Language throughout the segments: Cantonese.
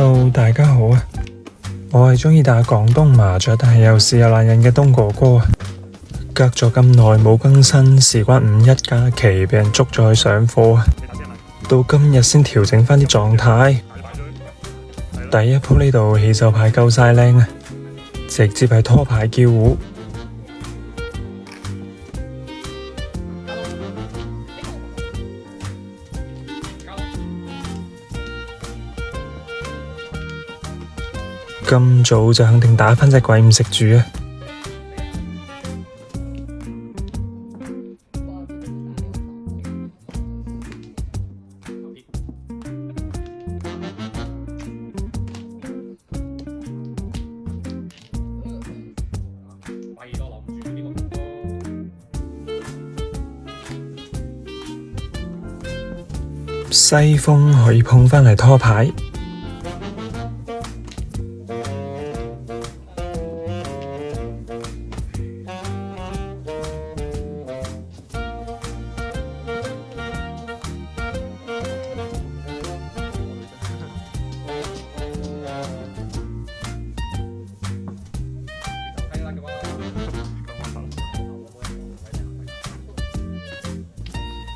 Hello， 大家好啊！我係鍾意打廣東麻雀，但係又事又懶人嘅東哥哥啊！隔咗咁耐冇更新，事關五一假期，俾人捉咗去上課啊！到今日先調整返啲狀態。第一鋪呢度起手牌夠晒靚啊，直接係拖牌叫胡。咁早就肯定打返隻鬼唔食住啊！西風可以碰返嚟拖牌。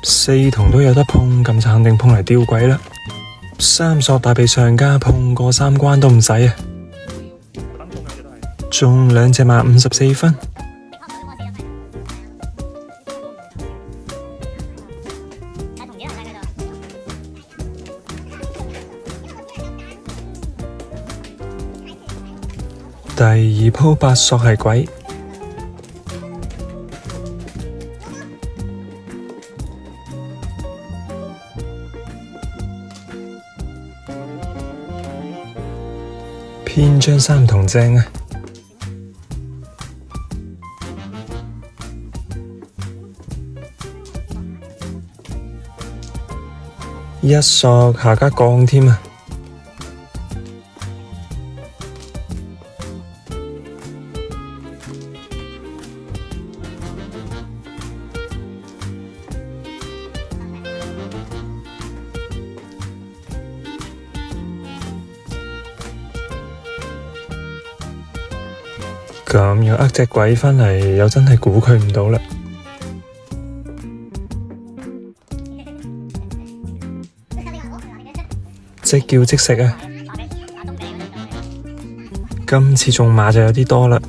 四筒都有得碰，咁就肯定碰嚟吊詭啦。三索大被上家碰過三關都唔使啊！中兩隻馬54分。第二鋪八索係鬼。偏張三筒正啊！一索下家降添啊！咁樣呃隻鬼返嚟，又真係估佢唔到啦！即叫即食啊！今次中馬就有啲多啦。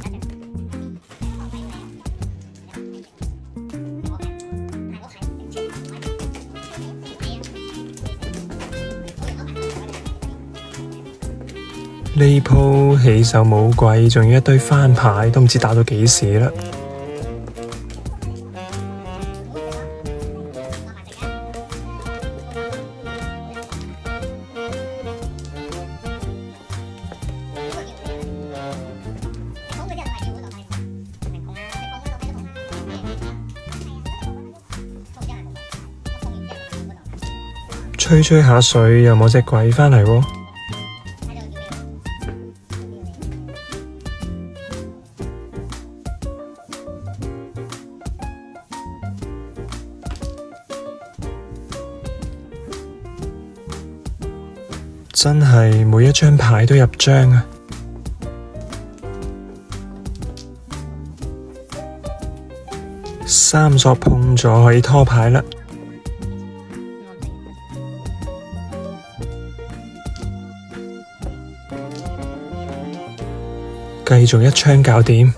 呢鋪起手冇鬼，仲要一堆翻牌，都唔知打到幾時啦。吹吹下水，又冇隻鬼返嚟喎。真係每一張牌都入張啊！三索碰咗可以拖牌啦。繼續一槍搞掂。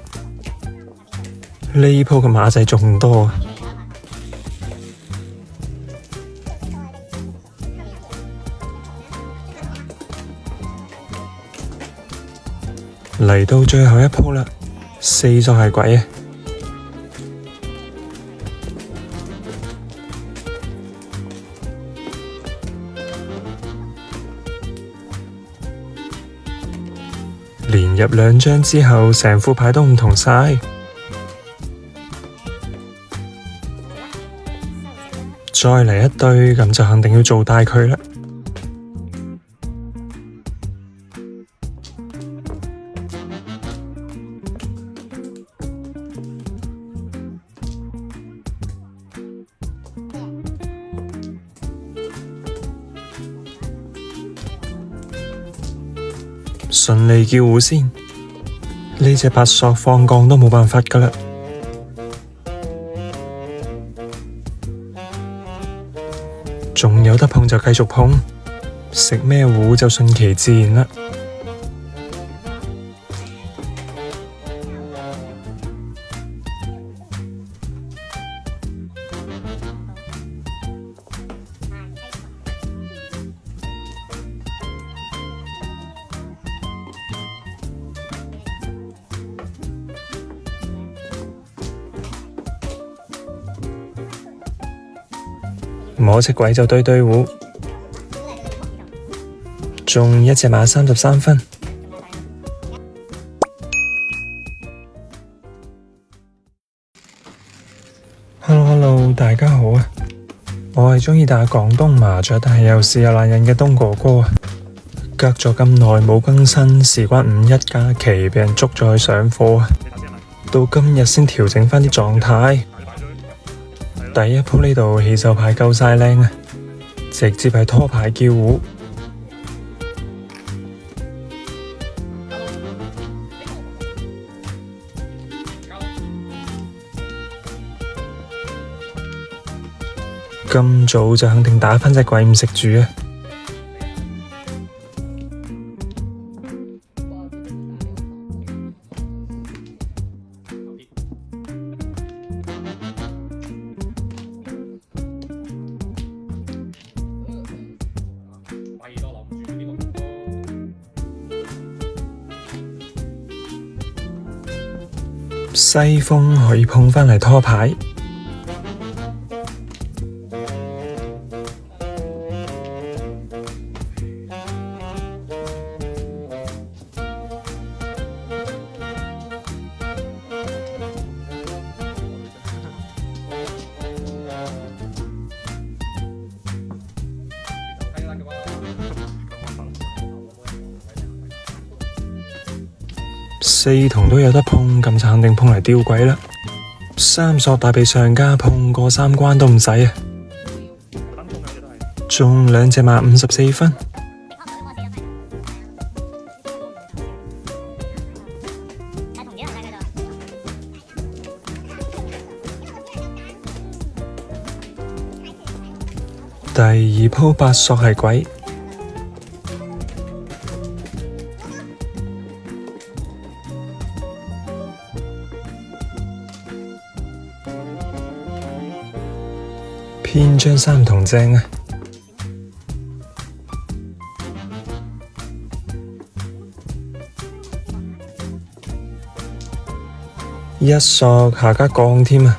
呢鋪嘅馬仔仲多啊！嚟到最後一鋪啦，四索係鬼啊！連入兩張之後，成副牌都唔同晒。再嚟一堆，咁就肯定要做大佢啦。順利叫糊先。呢隻八索放降都冇辦法㗎喇。仲有得碰就繼續碰，食咩糊就順其自然啦。摸隻鬼就對糊，中一隻馬33分。Hello， 大家好啊！我係鍾意打廣東麻雀，但係又試又懶人嘅東哥哥啊！隔咗咁耐冇更新，事關5一假期，俾人捉咗去上課啊！到今日先調整返啲狀態。第一鋪呢度起手牌夠晒靚啊，直接係拖牌叫糊。咁早就肯定打返隻鬼唔食住啊！西風可以碰返嚟拖牌，四筒都有得碰，咁就肯定碰嚟吊鬼啦。三索大被上家碰過3關都唔使啊！中兩隻馬54分。第二鋪八索係鬼。偏張三筒正啊！一索下加降添啊！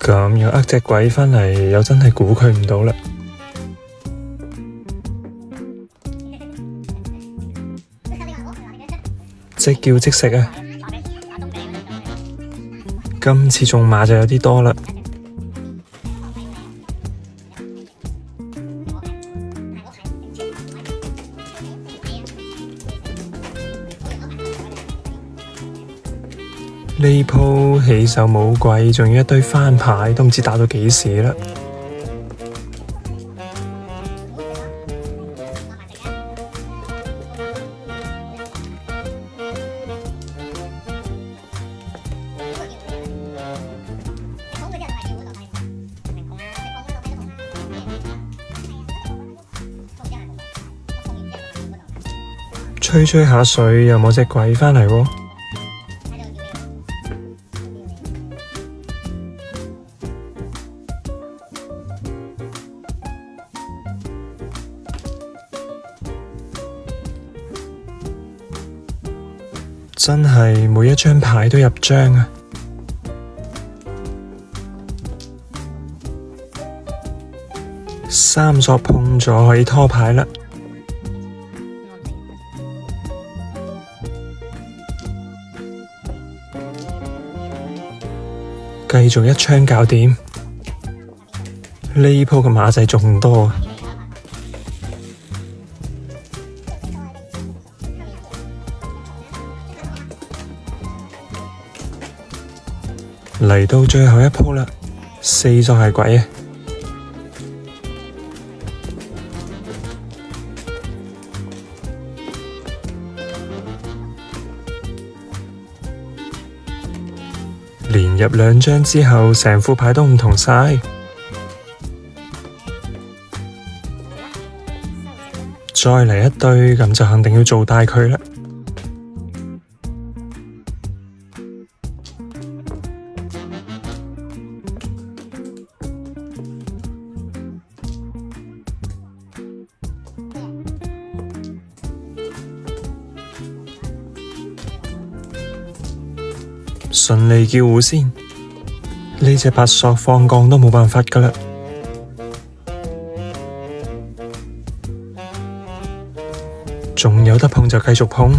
咁樣呃隻鬼返嚟，又真係估佢唔到啦！即叫即食啊！今次中馬就有啲多啦。呢鋪起手冇鬼，仲要一堆翻牌，都唔知打到幾時啦。吹吹下水，又冇隻鬼返嚟喎。真係每一張牌都入張啊！三索碰咗可以拖牌啦。繼續一槍搞掂。呢鋪嘅馬仔仲多啊！嚟到最後一鋪啦，四索係鬼啊！連入2張之後，成副牌都唔同晒。再嚟一堆，咁就肯定要做大佢啦。順利叫糊先，呢隻8索放降都冇辦法㗎喇。仲有得碰就繼續碰，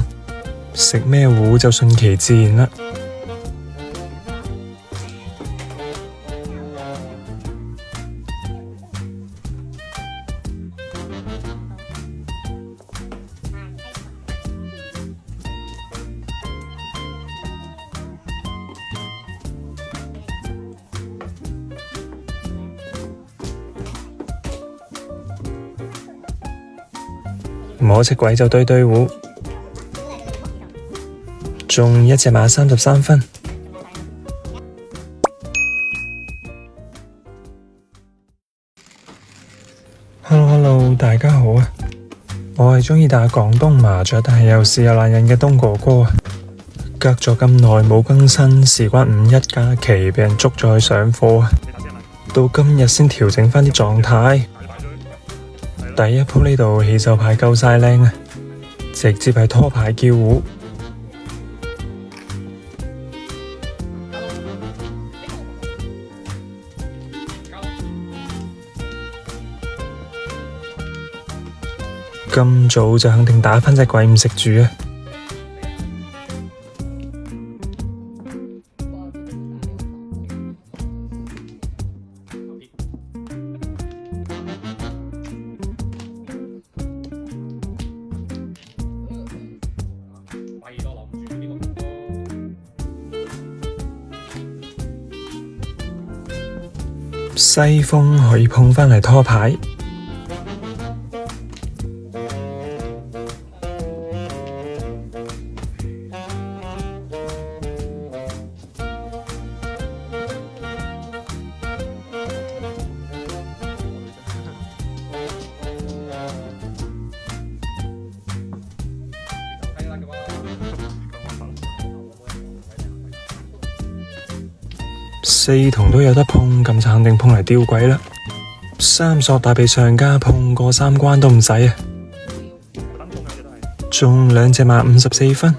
食咩糊就順其自然啦。摸隻鬼就堆堆糊，中一隻馬33分。Hello， 大家好啊！我係鍾意打廣東麻雀，但係又事又懶人嘅東哥哥啊！隔咗咁耐冇更新，事關5一假期，俾人捉咗去上課啊！到今日先調整返啲狀態。第一鋪呢度起手牌夠晒靚啊，直接係拖牌叫糊。咁早就肯定打返隻鬼唔食住啊！西風可以碰返嚟拖牌，4筒都有得碰，咁就肯定碰嚟吊鬼啦。3索大被上家碰過3關都唔使啊！中2隻馬54分。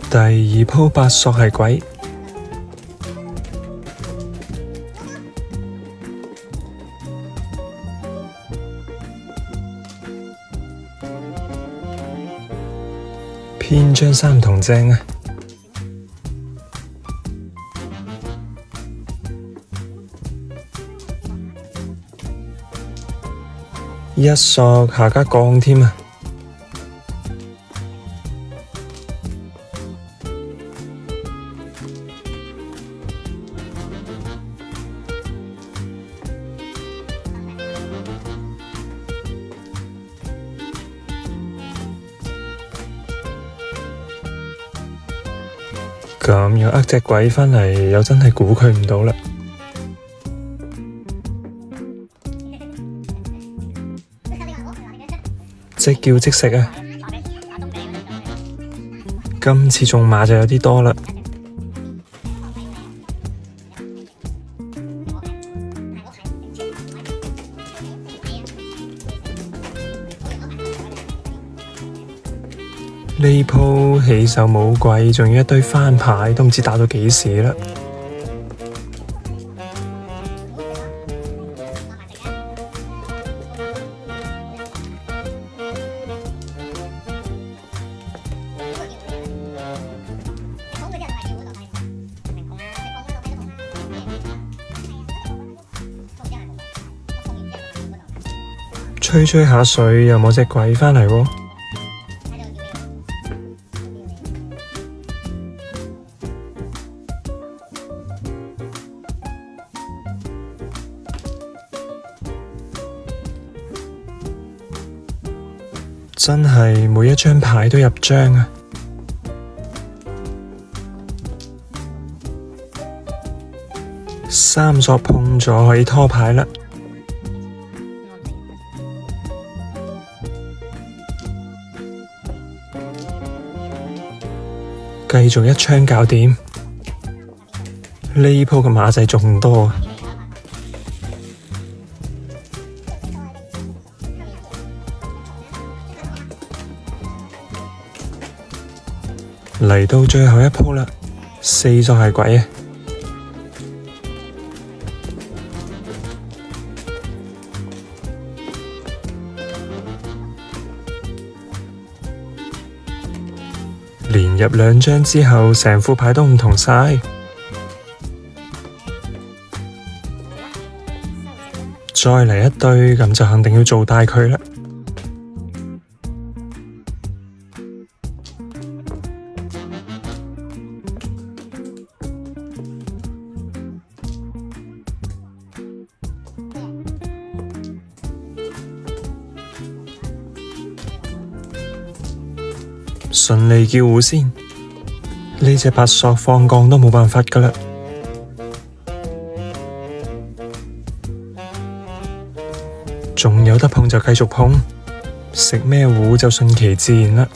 第2鋪8索係鬼。偏張3筒正啊！1索下家降添啊！咁樣呃隻鬼返嚟，又真係估佢唔到啦！即叫即食啊！今次中馬就有啲多啦。呢鋪起手冇鬼，仲要一堆翻牌，都唔知打到幾時啦。吹吹下水又冇隻鬼返嚟喎。真係每一張牌都入張啊！三索碰咗可以拖牌啦。繼續一槍搞掂。呢鋪嘅馬仔仲多啊！嚟到最後一鋪啦，四索係鬼啊！連入兩張之後，成副牌都唔同晒。再嚟一堆，咁就肯定要做大佢啦。順利叫糊先，呢隻八索放降都冇辦法㗎喇。仲有得碰就繼續碰，食咩糊就順其自然啦。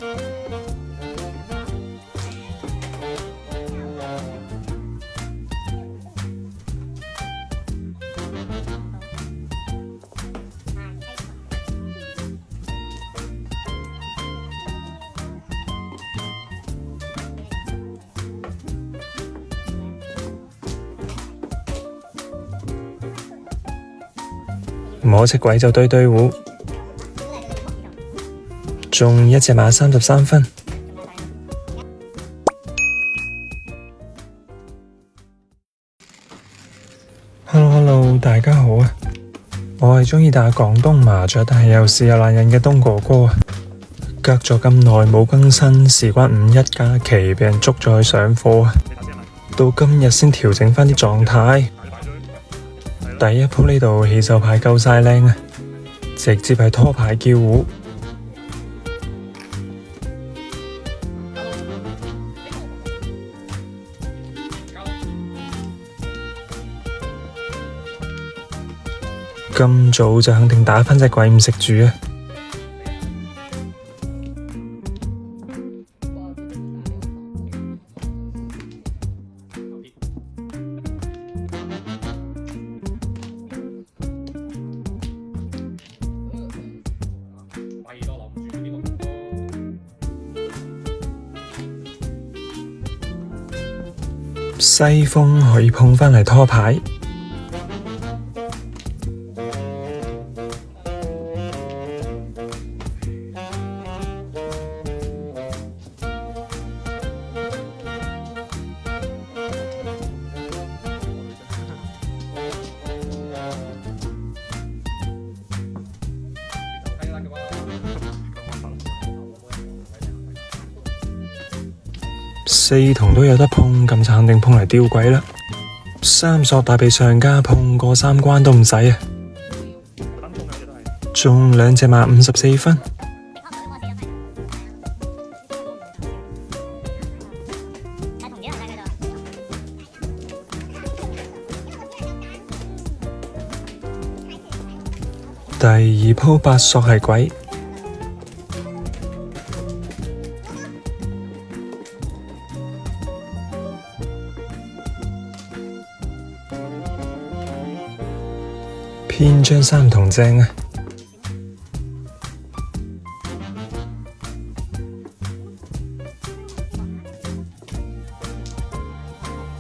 摸隻鬼就對糊，中一隻馬33分。Hello， 大家好啊！我係鍾意打廣東麻雀，但係又事又懶人嘅東哥哥啊！隔咗咁耐冇更新，事關5一假期，俾人捉咗去上課啊！到今日先調整返啲狀態。第一鋪呢度起手牌夠晒靚啊，直接係拖牌叫糊。咁早就肯定打返隻鬼唔食住啊！西風可以碰返嚟拖牌，四筒都有得碰，咁就肯定碰嚟吊鬼啦。三索大被上家碰過3關都唔使啊！中兩隻馬54分。第二鋪八索係鬼。偏張三筒正啊！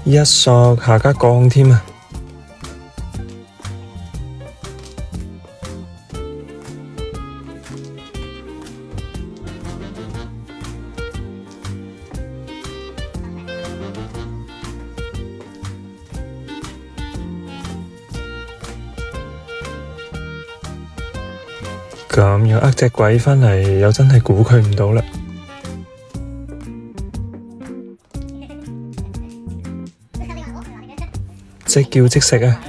一索下加降添啊！咁樣呃隻鬼返嚟，又真係估佢唔到啦。即叫即食啊！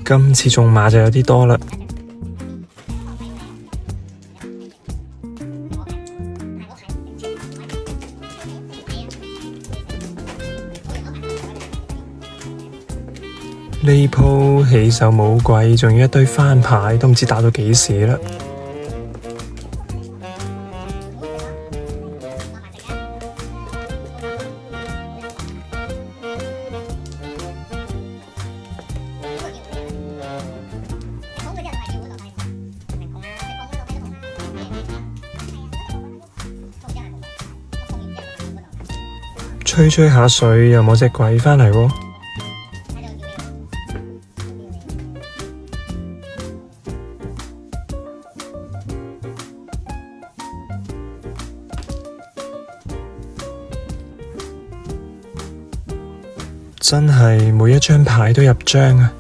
今次中馬就有啲多啦。呢鋪起手冇貴，仲要一堆翻牌，都唔知打到幾時啦。吹吹下水，又冇隻鬼返嚟喎。真係每一張牌都入張啊！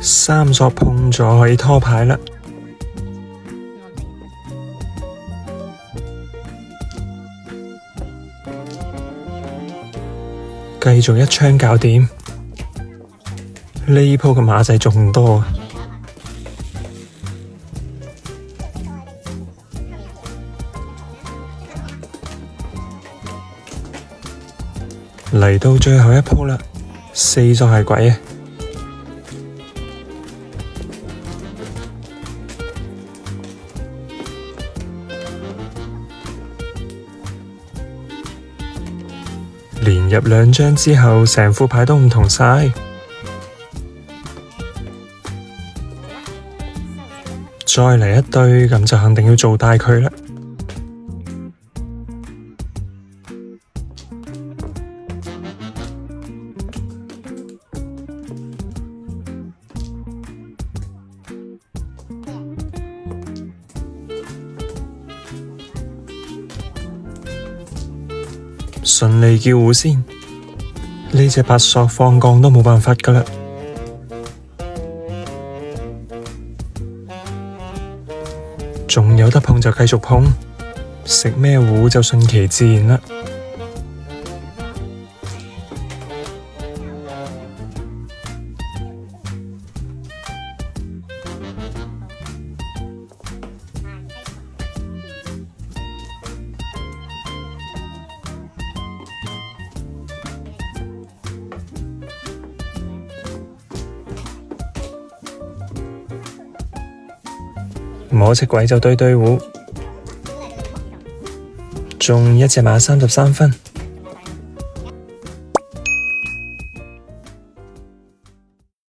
三索碰咗可以拖牌啦。繼續一槍搞掂。呢鋪嘅馬仔仲多啊！嚟到最後一鋪啦，四索係鬼啊！連入兩張之後，成副牌都唔同晒。再嚟一堆，咁就肯定要做大佢啦。順利叫糊先，呢隻八索放降都冇辦法㗎喇。仲有得碰就繼續碰，食咩糊就順其自然啦。摸隻鬼就堆堆糊，中一隻馬33分。